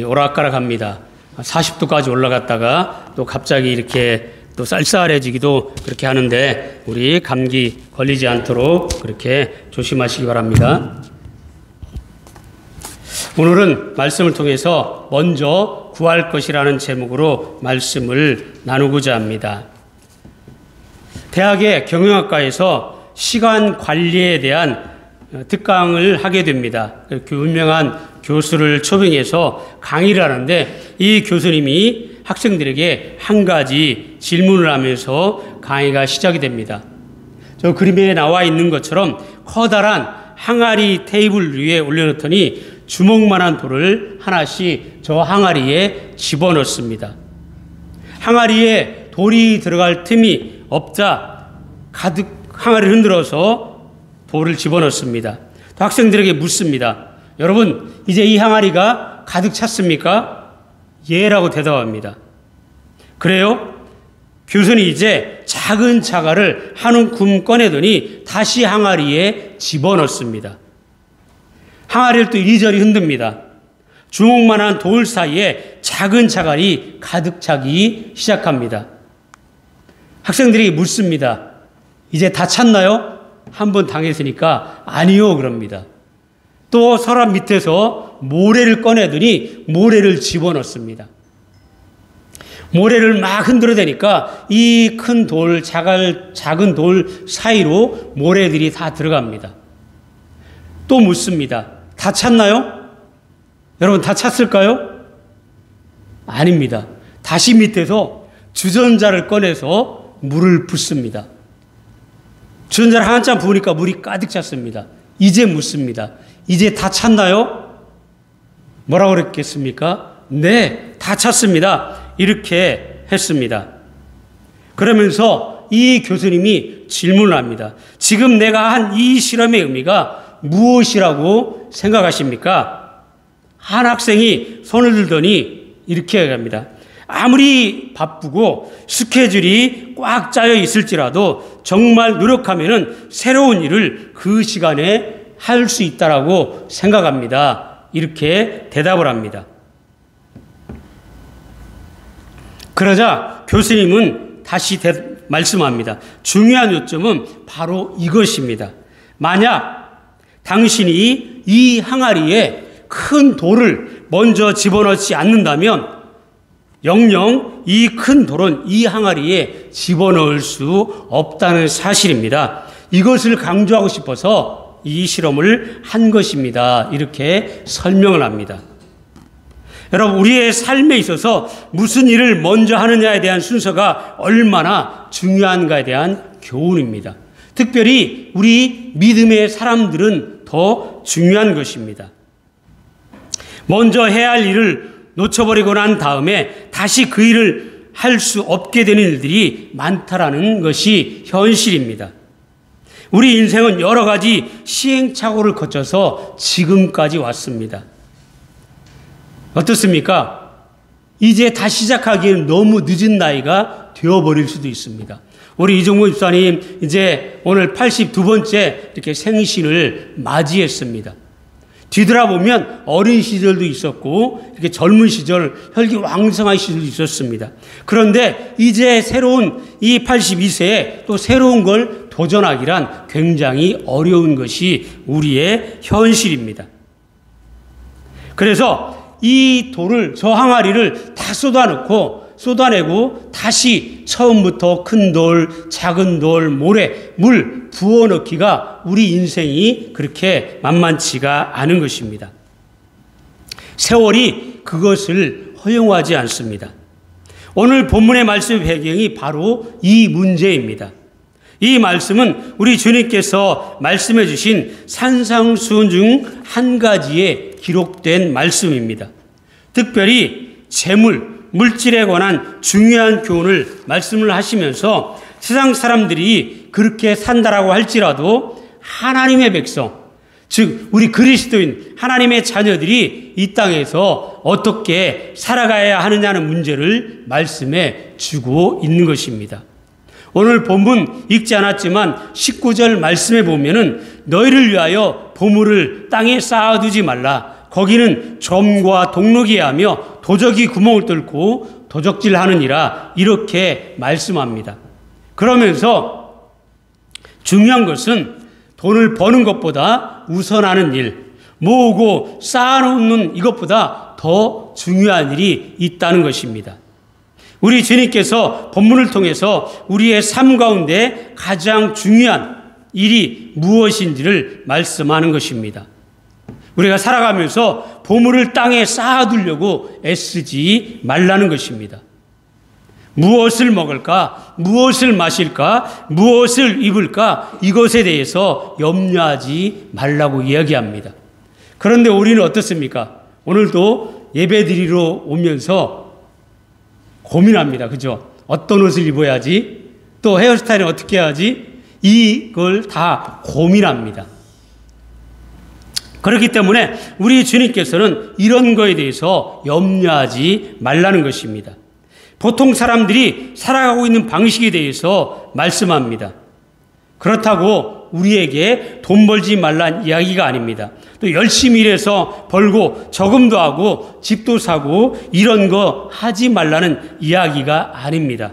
오락가락합니다. 40도까지 올라갔다가 또 갑자기 이렇게 또 쌀쌀해지기도 그렇게 하는데 우리 감기 걸리지 않도록 그렇게 조심하시기 바랍니다. 오늘은 말씀을 통해서 먼저 구할 것이라는 제목으로 말씀을 나누고자 합니다. 대학의 경영학과에서 시간 관리에 대한 특강을 하게 됩니다. 그 유명한 교수를 초빙해서 강의를 하는데 이 교수님이 학생들에게 한 가지 질문을 하면서 강의가 시작이 됩니다. 저 그림에 나와 있는 것처럼 커다란 항아리 테이블 위에 올려놓더니 주먹만한 돌을 하나씩 저 항아리에 집어넣습니다. 항아리에 돌이 들어갈 틈이 없자 가득 항아리를 흔들어서 돌을 집어넣습니다. 또 학생들에게 묻습니다. 여러분, 이제 이 항아리가 가득 찼습니까? 예라고 대답합니다. 그래요? 교수는 이제 작은 자갈을 한 움큼 꺼내더니 다시 항아리에 집어넣습니다. 항아리를 또 이리저리 흔듭니다. 주먹만한 돌 사이에 작은 자갈이 가득 차기 시작합니다. 학생들이 묻습니다. 이제 다 찼나요? 한 번 당했으니까 아니요 그럽니다. 또 서랍 밑에서 모래를 꺼내더니 모래를 집어넣습니다. 모래를 막 흔들어대니까 이 큰 돌, 작은 돌 사이로 모래들이 다 들어갑니다. 또 묻습니다. 다 찼나요? 여러분 다 찼을까요? 아닙니다. 다시 밑에서 주전자를 꺼내서 물을 붓습니다. 주전자를 한참 부으니까 물이 가득 찼습니다. 이제 묻습니다. 이제 다 찼나요? 뭐라고 그랬겠습니까? 네, 다 찼습니다. 이렇게 했습니다. 그러면서 이 교수님이 질문을 합니다. 지금 내가 한 이 실험의 의미가 무엇이라고 생각하십니까? 한 학생이 손을 들더니 이렇게 얘기합니다. 아무리 바쁘고 스케줄이 꽉 짜여 있을지라도 정말 노력하면은 새로운 일을 그 시간에 할 수 있다라고 생각합니다. 이렇게 대답을 합니다. 그러자 교수님은 다시 말씀합니다. 중요한 요점은 바로 이것입니다. 만약 당신이 이 항아리에 큰 돌을 먼저 집어넣지 않는다면 영영 이 큰 돌은 이 항아리에 집어넣을 수 없다는 사실입니다. 이것을 강조하고 싶어서 이 실험을 한 것입니다. 이렇게 설명을 합니다. 여러분, 우리의 삶에 있어서 무슨 일을 먼저 하느냐에 대한 순서가 얼마나 중요한가에 대한 교훈입니다. 특별히 우리 믿음의 사람들은 더 중요한 것입니다. 먼저 해야 할 일을 놓쳐버리고 난 다음에 다시 그 일을 할 수 없게 되는 일들이 많다라는 것이 현실입니다. 우리 인생은 여러 가지 시행착오를 거쳐서 지금까지 왔습니다. 어떻습니까? 이제 다시 시작하기에는 너무 늦은 나이가 되어버릴 수도 있습니다. 우리 이종무 집사님 이제 오늘 82번째 이렇게 생신을 맞이했습니다. 뒤돌아보면 어린 시절도 있었고 이렇게 젊은 시절, 혈기왕성한 시절도 있었습니다. 그런데 이제 새로운 이 82세에 또 새로운 걸 도전하기란 굉장히 어려운 것이 우리의 현실입니다. 그래서 이 돌을, 저 항아리를 다 쏟아내고 다시 처음부터 큰 돌, 작은 돌, 모래, 물 부어넣기가 우리 인생이 그렇게 만만치가 않은 것입니다. 세월이 그것을 허용하지 않습니다. 오늘 본문의 말씀의 배경이 바로 이 문제입니다. 이 말씀은 우리 주님께서 말씀해 주신 산상수훈 중 한 가지에 기록된 말씀입니다. 특별히 재물, 물질에 관한 중요한 교훈을 말씀을 하시면서 세상 사람들이 그렇게 산다라고 할지라도 하나님의 백성, 즉 우리 그리스도인 하나님의 자녀들이 이 땅에서 어떻게 살아가야 하느냐는 문제를 말씀해 주고 있는 것입니다. 오늘 본문 읽지 않았지만 19절 말씀에 보면은 너희를 위하여 보물을 땅에 쌓아두지 말라. 거기는 점과 동록이야 하며 도적이 구멍을 뚫고 도적질하느니라 이렇게 말씀합니다. 그러면서 중요한 것은 돈을 버는 것보다 우선하는 일, 모으고 쌓아놓는 이것보다 더 중요한 일이 있다는 것입니다. 우리 주님께서 본문을 통해서 우리의 삶 가운데 가장 중요한 일이 무엇인지를 말씀하는 것입니다. 우리가 살아가면서 보물을 땅에 쌓아두려고 애쓰지 말라는 것입니다. 무엇을 먹을까? 무엇을 마실까? 무엇을 입을까? 이것에 대해서 염려하지 말라고 이야기합니다. 그런데 우리는 어떻습니까? 오늘도 예배드리러 오면서 고민합니다. 그죠? 어떤 옷을 입어야지? 또 헤어스타일은 어떻게 해야지? 이걸 다 고민합니다. 그렇기 때문에 우리 주님께서는 이런 거에 대해서 염려하지 말라는 것입니다. 보통 사람들이 살아가고 있는 방식에 대해서 말씀합니다. 그렇다고 우리에게 돈 벌지 말란 이야기가 아닙니다. 또 열심히 일해서 벌고 저금도 하고 집도 사고 이런 거 하지 말라는 이야기가 아닙니다.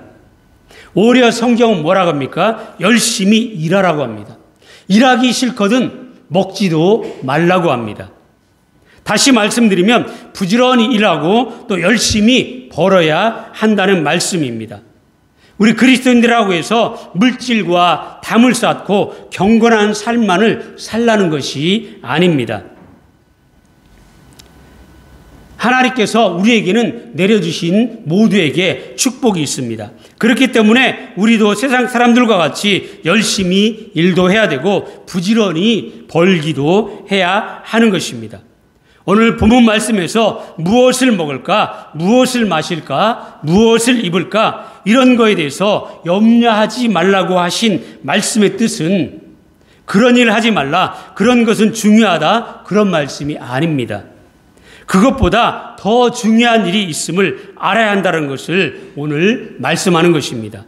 오히려 성경은 뭐라고 합니까? 열심히 일하라고 합니다. 일하기 싫거든 먹지도 말라고 합니다. 다시 말씀드리면 부지런히 일하고 또 열심히 벌어야 한다는 말씀입니다. 우리 그리스도인들이라고 해서 물질과 담을 쌓고 경건한 삶만을 살라는 것이 아닙니다. 하나님께서 우리에게는 내려주신 모두에게 축복이 있습니다. 그렇기 때문에 우리도 세상 사람들과 같이 열심히 일도 해야 되고 부지런히 벌기도 해야 하는 것입니다. 오늘 본문 말씀에서 무엇을 먹을까, 무엇을 마실까, 무엇을 입을까 이런 거에 대해서 염려하지 말라고 하신 말씀의 뜻은 그런 일을 하지 말라, 그런 것은 중요하다 그런 말씀이 아닙니다. 그것보다 더 중요한 일이 있음을 알아야 한다는 것을 오늘 말씀하는 것입니다.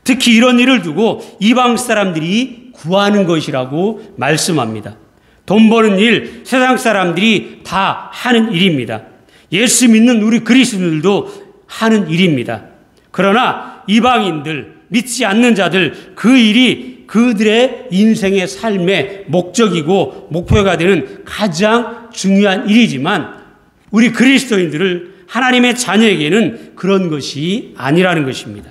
특히 이런 일을 두고 이방 사람들이 구하는 것이라고 말씀합니다. 돈 버는 일, 세상 사람들이 다 하는 일입니다. 예수 믿는 우리 그리스도인들도 하는 일입니다. 그러나 이방인들, 믿지 않는 자들 그 일이 그들의 인생의 삶의 목적이고 목표가 되는 가장 중요한 일이지만 우리 그리스도인들을 하나님의 자녀에게는 그런 것이 아니라는 것입니다.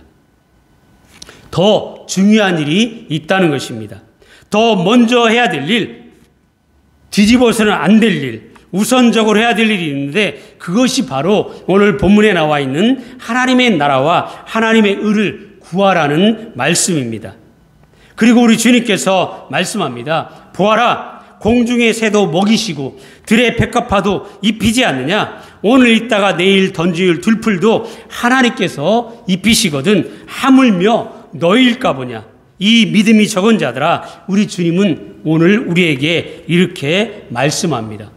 더 중요한 일이 있다는 것입니다. 더 먼저 해야 될 일, 뒤집어서는 안 될 일, 우선적으로 해야 될 일이 있는데 그것이 바로 오늘 본문에 나와 있는 하나님의 나라와 하나님의 의를 구하라는 말씀입니다. 그리고 우리 주님께서 말씀합니다. 보아라, 공중의 새도 먹이시고 들의 백합화도 입히지 않느냐? 오늘 있다가 내일 던질 들풀도 하나님께서 입히시거든 하물며 너희일까 보냐? 이 믿음이 적은 자들아, 우리 주님은 오늘 우리에게 이렇게 말씀합니다.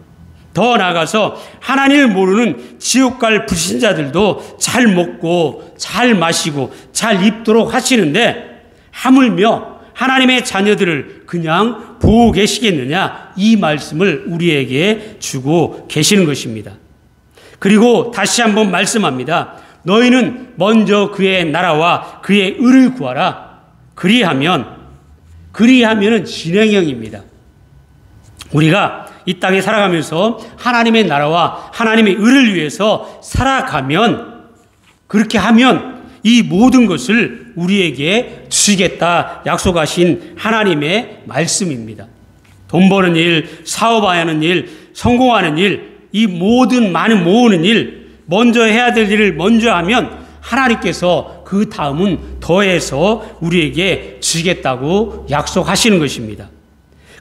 더 나아가서 하나님을 모르는 지옥 갈 불신자들도 잘 먹고 잘 마시고 잘 입도록 하시는데 하물며 하나님의 자녀들을 그냥 보고 계시겠느냐? 이 말씀을 우리에게 주고 계시는 것입니다. 그리고 다시 한번 말씀합니다. 너희는 먼저 그의 나라와 그의 의를 구하라. 그리하면은 진행형입니다. 우리가 이 땅에 살아가면서 하나님의 나라와 하나님의 의를 위해서 살아가면, 그렇게 하면 이 모든 것을 우리에게 주시겠다 약속하신 하나님의 말씀입니다. 돈 버는 일, 사업하는 일, 성공하는 일, 이 모든 많은 모으는 일, 먼저 해야 될 일을 먼저 하면 하나님께서 그 다음은 더해서 우리에게 주시겠다고 약속하시는 것입니다.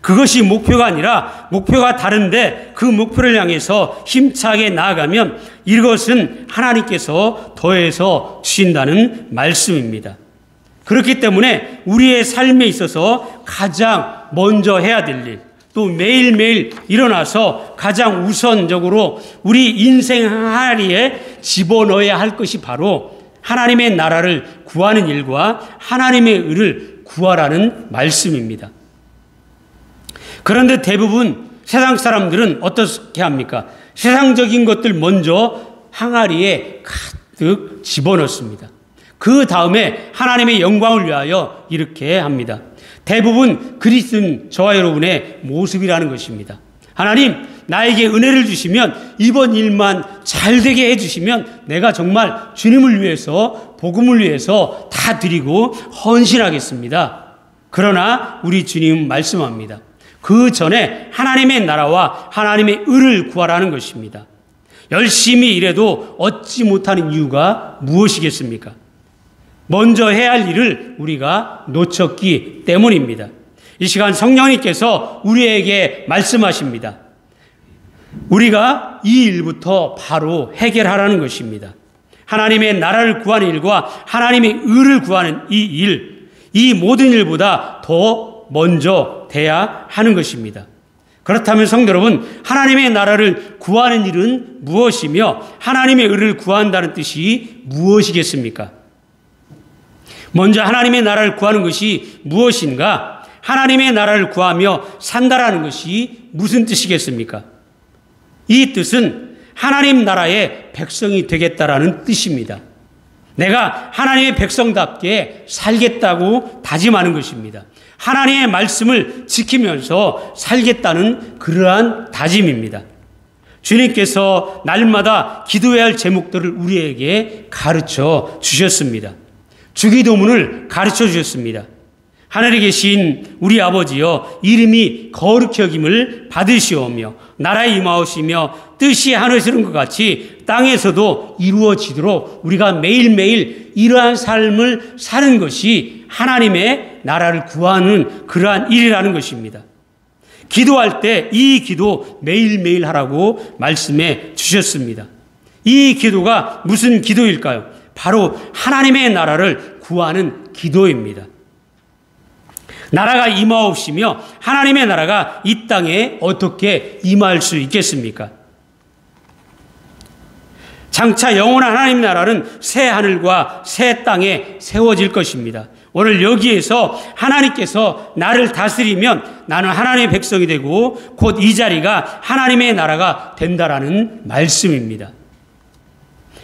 그것이 목표가 아니라 목표가 다른데 그 목표를 향해서 힘차게 나아가면 이것은 하나님께서 더해서 주신다는 말씀입니다. 그렇기 때문에 우리의 삶에 있어서 가장 먼저 해야 될 일, 또 매일매일 일어나서 가장 우선적으로 우리 인생 항아리에 집어넣어야 할 것이 바로 하나님의 나라를 구하는 일과 하나님의 의를 구하라는 말씀입니다. 그런데 대부분 세상 사람들은 어떻게 합니까? 세상적인 것들 먼저 항아리에 가득 집어넣습니다. 그 다음에 하나님의 영광을 위하여 이렇게 합니다. 대부분 그리스도인 저와 여러분의 모습이라는 것입니다. 하나님, 나에게 은혜를 주시면, 이번 일만 잘 되게 해주시면 내가 정말 주님을 위해서, 복음을 위해서 다 드리고 헌신하겠습니다. 그러나 우리 주님 말씀합니다. 그 전에 하나님의 나라와 하나님의 의를 구하라는 것입니다. 열심히 일해도 얻지 못하는 이유가 무엇이겠습니까? 먼저 해야 할 일을 우리가 놓쳤기 때문입니다. 이 시간 성령님께서 우리에게 말씀하십니다. 우리가 이 일부터 바로 해결하라는 것입니다. 하나님의 나라를 구하는 일과 하나님의 의를 구하는 이 일, 이 모든 일보다 더 먼저 돼야 하는 것입니다. 그렇다면 성도 여러분, 하나님의 나라를 구하는 일은 무엇이며 하나님의 의를 구한다는 뜻이 무엇이겠습니까? 먼저 하나님의 나라를 구하는 것이 무엇인가? 하나님의 나라를 구하며 산다라는 것이 무슨 뜻이겠습니까? 이 뜻은 하나님 나라의 백성이 되겠다라는 뜻입니다. 내가 하나님의 백성답게 살겠다고 다짐하는 것입니다. 하나님의 말씀을 지키면서 살겠다는 그러한 다짐입니다. 주님께서 날마다 기도해야 할 제목들을 우리에게 가르쳐 주셨습니다. 주기도문을 가르쳐 주셨습니다. 하늘에 계신 우리 아버지여, 이름이 거룩히 여김을 받으시오며 나라에 임하오시며 뜻이 하늘에서 이룬 것 같이 땅에서도 이루어지도록 우리가 매일매일 이러한 삶을 사는 것이 하나님의 나라를 구하는 그러한 일이라는 것입니다. 기도할 때 이 기도 매일매일 하라고 말씀해 주셨습니다. 이 기도가 무슨 기도일까요? 바로 하나님의 나라를 구하는 기도입니다. 나라가 임하옵시며 하나님의 나라가 이 땅에 어떻게 임할 수 있겠습니까? 장차 영원한 하나님 나라는 새 하늘과 새 땅에 세워질 것입니다. 오늘 여기에서 하나님께서 나를 다스리면 나는 하나님의 백성이 되고 곧 이 자리가 하나님의 나라가 된다라는 말씀입니다.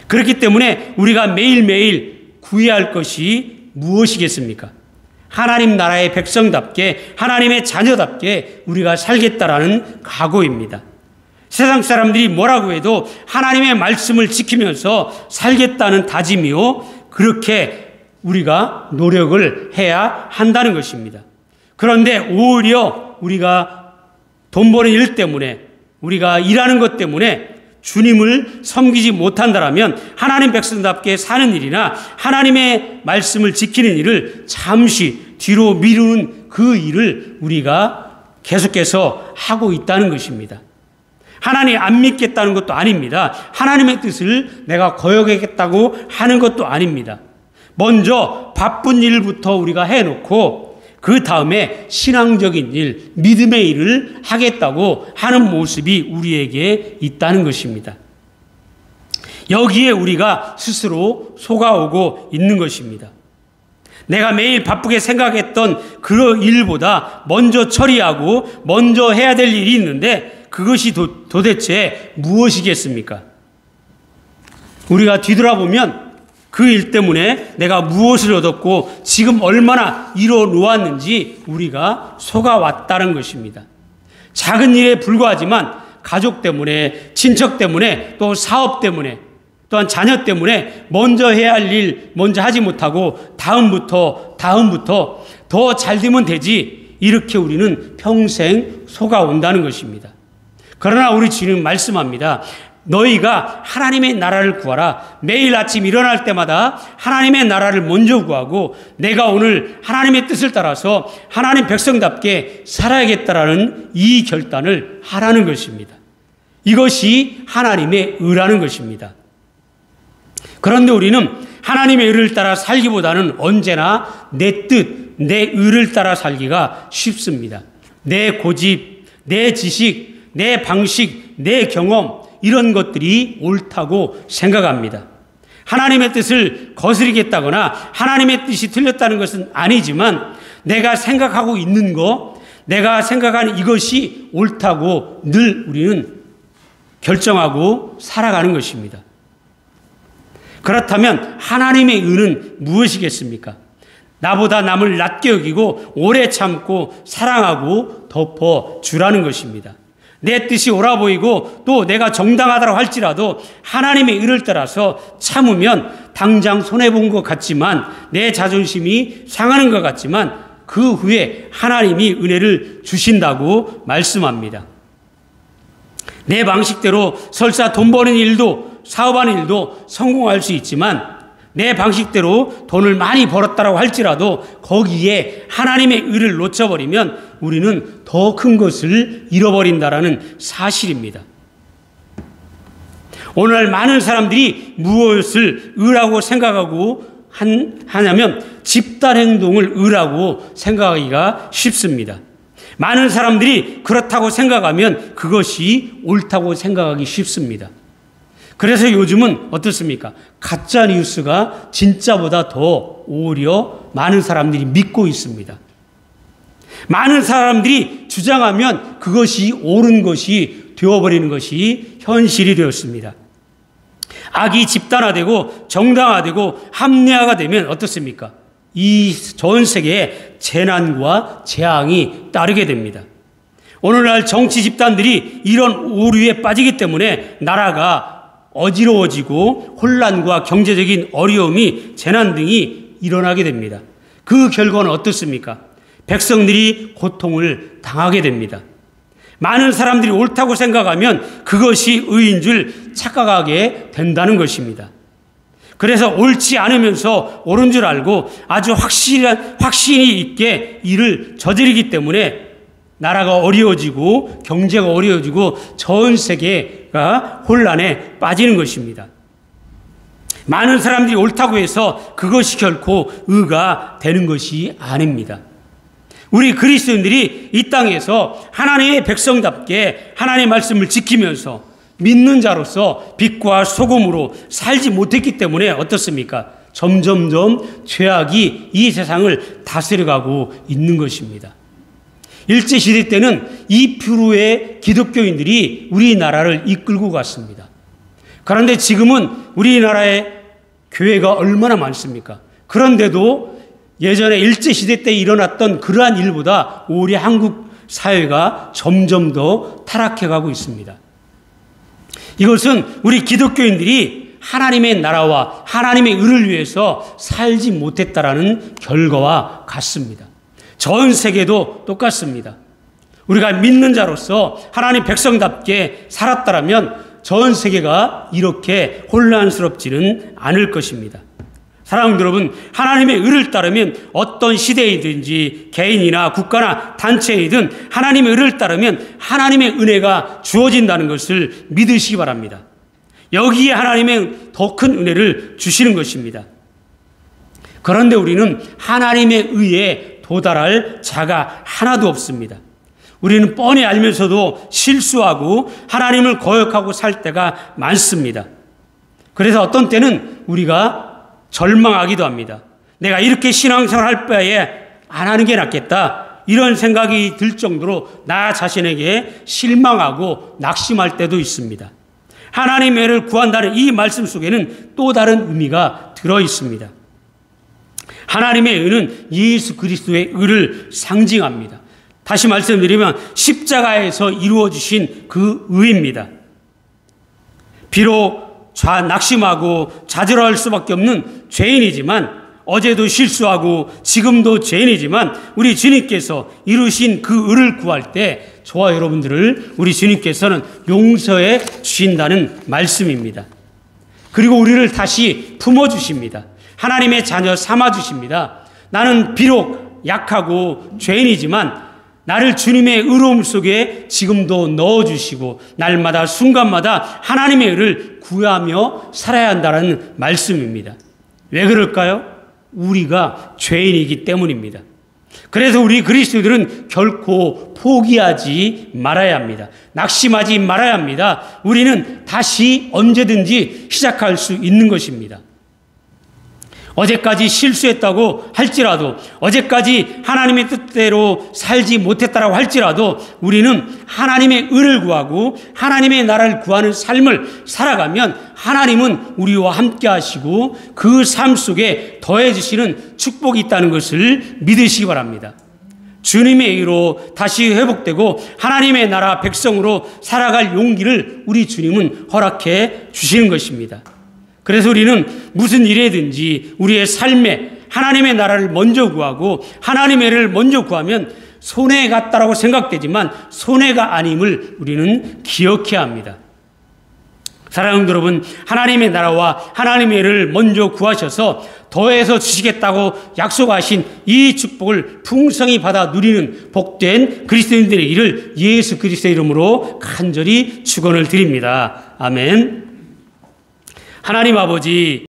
그렇기 때문에 우리가 매일매일 구해야 할 것이 무엇이겠습니까? 하나님 나라의 백성답게, 하나님의 자녀답게 우리가 살겠다라는 각오입니다. 세상 사람들이 뭐라고 해도 하나님의 말씀을 지키면서 살겠다는 다짐이요, 그렇게 우리가 노력을 해야 한다는 것입니다. 그런데 오히려 우리가 돈 버는 일 때문에, 우리가 일하는 것 때문에 주님을 섬기지 못한다라면 하나님 백성답게 사는 일이나 하나님의 말씀을 지키는 일을 잠시 뒤로 미루는 그 일을 우리가 계속해서 하고 있다는 것입니다. 하나님 안 믿겠다는 것도 아닙니다. 하나님의 뜻을 내가 거역하겠다고 하는 것도 아닙니다. 먼저 바쁜 일부터 우리가 해놓고 그 다음에 신앙적인 일, 믿음의 일을 하겠다고 하는 모습이 우리에게 있다는 것입니다. 여기에 우리가 스스로 속아오고 있는 것입니다. 내가 매일 바쁘게 생각했던 그 일보다 먼저 처리하고 먼저 해야 될 일이 있는데 그것이 도대체 무엇이겠습니까? 우리가 뒤돌아보면 그 일 때문에 내가 무엇을 얻었고 지금 얼마나 이뤄 놓았는지 우리가 속아왔다는 것입니다. 작은 일에 불과하지만 가족 때문에, 친척 때문에, 또 사업 때문에, 또한 자녀 때문에 먼저 해야 할 일 먼저 하지 못하고 다음부터 더 잘 되면 되지, 이렇게 우리는 평생 속아온다는 것입니다. 그러나 우리 주님 말씀합니다. 너희가 하나님의 나라를 구하라. 매일 아침 일어날 때마다 하나님의 나라를 먼저 구하고 내가 오늘 하나님의 뜻을 따라서 하나님 백성답게 살아야겠다라는 이 결단을 하라는 것입니다. 이것이 하나님의 의라는 것입니다. 그런데 우리는 하나님의 의를 따라 살기보다는 언제나 내 뜻, 내 의를 따라 살기가 쉽습니다. 내 고집, 내 지식, 내 방식, 내 경험, 이런 것들이 옳다고 생각합니다. 하나님의 뜻을 거스르겠다거나 하나님의 뜻이 틀렸다는 것은 아니지만 내가 생각하고 있는 거, 내가 생각하는 이것이 옳다고 늘 우리는 결정하고 살아가는 것입니다. 그렇다면 하나님의 의는 무엇이겠습니까? 나보다 남을 낮게 여기고 오래 참고 사랑하고 덮어주라는 것입니다. 내 뜻이 옳아 보이고 또 내가 정당하다고 할지라도 하나님의 의를 따라서 참으면 당장 손해본 것 같지만 내 자존심이 상하는 것 같지만 그 후에 하나님이 은혜를 주신다고 말씀합니다. 내 방식대로 설사 돈 버는 일도 사업하는 일도 성공할 수 있지만 내 방식대로 돈을 많이 벌었다고 할지라도 거기에 하나님의 의를 놓쳐버리면 우리는 더 큰 것을 잃어버린다라는 사실입니다. 오늘날 많은 사람들이 무엇을 의라고 생각하고 하냐면 집단 행동을 의라고 생각하기가 쉽습니다. 많은 사람들이 그렇다고 생각하면 그것이 옳다고 생각하기 쉽습니다. 그래서 요즘은 어떻습니까? 가짜 뉴스가 진짜보다 더 오히려 많은 사람들이 믿고 있습니다. 많은 사람들이 주장하면 그것이 옳은 것이 되어버리는 것이 현실이 되었습니다. 악이 집단화되고 정당화되고 합리화가 되면 어떻습니까? 이 전 세계에 재난과 재앙이 따르게 됩니다. 오늘날 정치 집단들이 이런 오류에 빠지기 때문에 나라가 어지러워지고 혼란과 경제적인 어려움이 재난 등이 일어나게 됩니다. 그 결과는 어떻습니까? 백성들이 고통을 당하게 됩니다. 많은 사람들이 옳다고 생각하면 그것이 의인 줄 착각하게 된다는 것입니다. 그래서 옳지 않으면서 옳은 줄 알고 아주 확신이 있게 일을 저지르기 때문에 나라가 어려워지고 경제가 어려워지고 전 세계가 혼란에 빠지는 것입니다. 많은 사람들이 옳다고 해서 그것이 결코 의가 되는 것이 아닙니다. 우리 그리스도인들이 이 땅에서 하나님의 백성답게 하나님의 말씀을 지키면서 믿는 자로서 빛과 소금으로 살지 못했기 때문에 어떻습니까? 점점점 죄악이 이 세상을 다스려가고 있는 것입니다. 일제시대 때는 2%의 기독교인들이 우리나라를 이끌고 갔습니다. 그런데 지금은 우리나라의 교회가 얼마나 많습니까? 그런데도 예전에 일제시대 때 일어났던 그러한 일보다 오히려 한국 사회가 점점 더 타락해가고 있습니다. 이것은 우리 기독교인들이 하나님의 나라와 하나님의 의를 위해서 살지 못했다라는 결과와 같습니다. 전 세계도 똑같습니다. 우리가 믿는 자로서 하나님 백성답게 살았다면 전 세계가 이렇게 혼란스럽지는 않을 것입니다. 사랑하는 여러분, 하나님의 의를 따르면 어떤 시대이든지 개인이나 국가나 단체이든 하나님의 의를 따르면 하나님의 은혜가 주어진다는 것을 믿으시기 바랍니다. 여기에 하나님의 더 큰 은혜를 주시는 것입니다. 그런데 우리는 하나님의 의에 도달할 자가 하나도 없습니다. 우리는 뻔히 알면서도 실수하고 하나님을 거역하고 살 때가 많습니다. 그래서 어떤 때는 우리가 절망하기도 합니다. 내가 이렇게 신앙생활 할 바에 안 하는 게 낫겠다. 이런 생각이 들 정도로 나 자신에게 실망하고 낙심할 때도 있습니다. 하나님의 은혜를 구한다는 이 말씀 속에는 또 다른 의미가 들어 있습니다. 하나님의 의는 예수 그리스도의 의를 상징합니다. 다시 말씀드리면 십자가에서 이루어지신 그 의입니다. 비록 낙심하고 좌절할 수밖에 없는 죄인이지만 어제도 실수하고 지금도 죄인이지만 우리 주님께서 이루신 그 의를 구할 때 저와 여러분들을 우리 주님께서는 용서해 주신다는 말씀입니다. 그리고 우리를 다시 품어주십니다. 하나님의 자녀 삼아주십니다. 나는 비록 약하고 죄인이지만 나를 주님의 의로움 속에 지금도 넣어주시고 날마다 순간마다 하나님의 의를 구하며 살아야 한다는 말씀입니다. 왜 그럴까요? 우리가 죄인이기 때문입니다. 그래서 우리 그리스도인들은 결코 포기하지 말아야 합니다. 낙심하지 말아야 합니다. 우리는 다시 언제든지 시작할 수 있는 것입니다. 어제까지 실수했다고 할지라도, 어제까지 하나님의 뜻대로 살지 못했다고 할지라도 우리는 하나님의 의를 구하고 하나님의 나라를 구하는 삶을 살아가면 하나님은 우리와 함께 하시고 그 삶 속에 더해 주시는 축복이 있다는 것을 믿으시기 바랍니다. 주님의 의로 다시 회복되고 하나님의 나라 백성으로 살아갈 용기를 우리 주님은 허락해 주시는 것입니다. 그래서 우리는 무슨 일에든지 우리의 삶에 하나님의 나라를 먼저 구하고 하나님의 의를 먼저 구하면 손해 같다라고 생각되지만 손해가 아님을 우리는 기억해야 합니다. 사랑하는 여러분, 하나님의 나라와 하나님의 의를 먼저 구하셔서 더해서 주시겠다고 약속하신 이 축복을 풍성히 받아 누리는 복된 그리스도인들의 일을 예수 그리스도의 이름으로 간절히 축원을 드립니다. 아멘. 하나님 아버지,